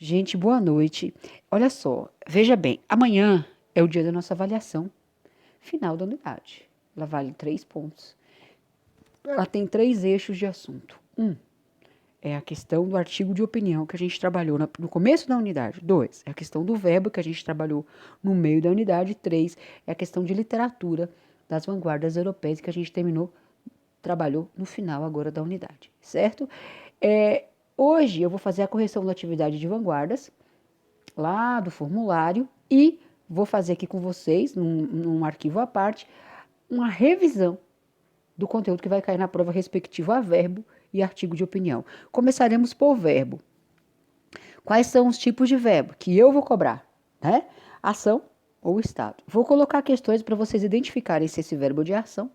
Gente, boa noite. Olha só, veja bem, amanhã é o dia da nossa avaliação final da unidade. Ela vale 3 pontos. Ela tem 3 eixos de assunto. É a questão do artigo de opinião que a gente trabalhou no começo da unidade. 2, é a questão do verbo que a gente trabalhou no meio da unidade. 3, é a questão de literatura das vanguardas europeias que a gente trabalhou no final agora da unidade, certo? Hoje eu vou fazer a correção da atividade de vanguardas lá do formulário e vou fazer aqui com vocês, num arquivo à parte, uma revisão do conteúdo que vai cair na prova respectivo a verbo e artigo de opinião. Começaremos por verbo. Quais são os tipos de verbo que eu vou cobrar, né? Ação ou estado. Vou colocar questões para vocês identificarem se esse verbo é de ação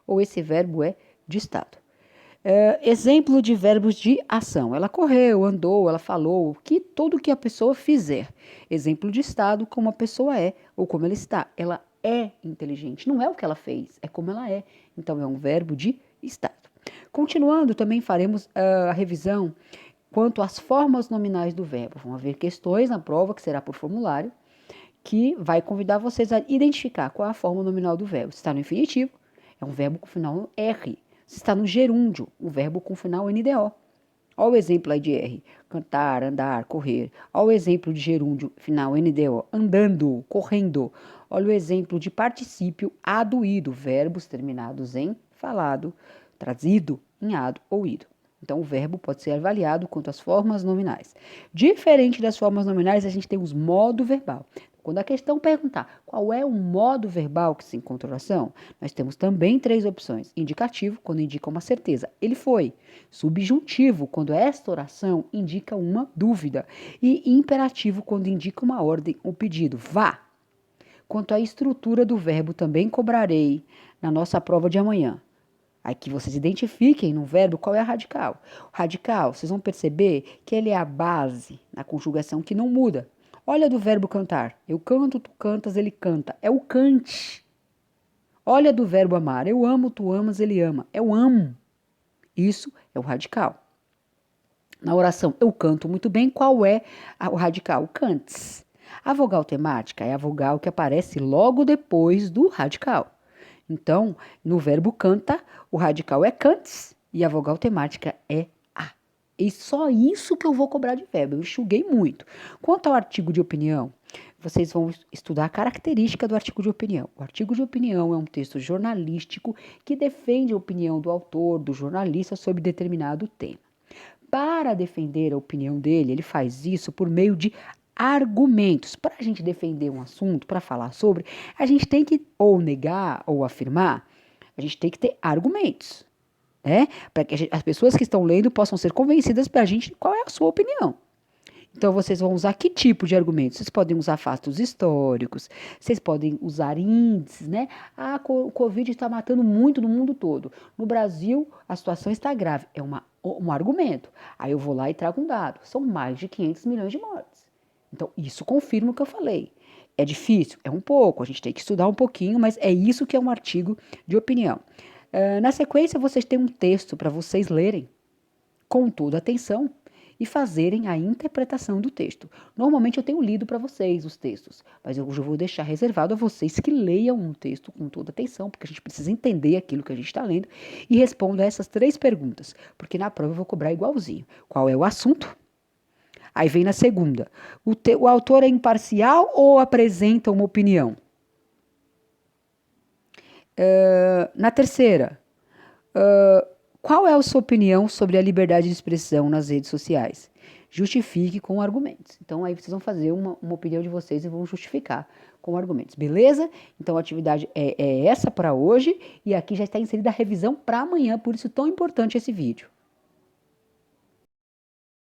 ou esse verbo é de estado. Exemplo de verbos de ação. Ela correu, andou, ela falou, tudo que a pessoa fizer. Exemplo de estado, como a pessoa é ou como ela está. Ela é inteligente. Não é o que ela fez, é como ela é. Então, é um verbo de estado. Continuando, também faremos a revisão quanto às formas nominais do verbo. Vão haver questões na prova, que será por formulário, que vai convidar vocês a identificar qual é a forma nominal do verbo. Se está no infinitivo, é um verbo com final R. Se está no gerúndio, o verbo com final NDO. Olha o exemplo aí de R. Cantar, andar, correr. Olha o exemplo de gerúndio, final NDO. Andando, correndo. Olha o exemplo de particípio aduído. Verbos terminados em falado, trazido em ado ou ido. Então, o verbo pode ser avaliado quanto às formas nominais. Diferente das formas nominais, a gente tem os modo verbal. Quando a questão perguntar qual é o modo verbal que se encontra oração, nós temos também 3 opções. Indicativo, quando indica uma certeza, ele foi. Subjuntivo, quando esta oração indica uma dúvida. E imperativo, quando indica uma ordem ou pedido. Vá. Quanto à estrutura do verbo, também cobrarei na nossa prova de amanhã. Aqui vocês identifiquem no verbo qual é a radical. O radical, vocês vão perceber que ele é a base na conjugação que não muda. Olha do verbo cantar. Eu canto, tu cantas, ele canta. É o cante. Olha do verbo amar. Eu amo, tu amas, ele ama. É o amo. Isso é o radical. Na oração, eu canto muito bem. Qual é o radical? O cantes. A vogal temática é a vogal que aparece logo depois do radical. Então, no verbo canta, o radical é cantes e a vogal temática é a. E só isso que eu vou cobrar de verbo. Eu enxuguei muito. Quanto ao artigo de opinião, vocês vão estudar a característica do artigo de opinião. O artigo de opinião é um texto jornalístico que defende a opinião do autor, do jornalista, sobre determinado tema. Para defender a opinião dele, ele faz isso por meio de argumentos. Para a gente defender um assunto, para falar sobre, a gente tem que ou negar ou afirmar, a gente tem que ter argumentos, né? Para que as pessoas que estão lendo possam ser convencidas para a gente qual é a sua opinião. Então, vocês vão usar que tipo de argumentos? Vocês podem usar fatos históricos, vocês podem usar índices, né? O Covid está matando muito no mundo todo. No Brasil, a situação está grave. É um argumento. Aí eu vou lá e trago um dado. São mais de 500 milhões de mortes. Então, isso confirma o que eu falei. É difícil? É um pouco. A gente tem que estudar um pouquinho, mas é isso que é um artigo de opinião. Na sequência, vocês têm um texto para vocês lerem com toda atenção e fazerem a interpretação do texto. Normalmente eu tenho lido para vocês os textos, mas hoje eu vou deixar reservado a vocês que leiam um texto com toda atenção, porque a gente precisa entender aquilo que a gente está lendo e responda essas 3 perguntas, porque na prova eu vou cobrar igualzinho. Qual é o assunto? Aí vem na segunda. O autor é imparcial ou apresenta uma opinião? Na terceira, qual é a sua opinião sobre a liberdade de expressão nas redes sociais? Justifique com argumentos. Então, aí vocês vão fazer uma opinião de vocês e vão justificar com argumentos, beleza? Então, a atividade é essa para hoje e aqui já está inserida a revisão para amanhã, por isso tão importante esse vídeo.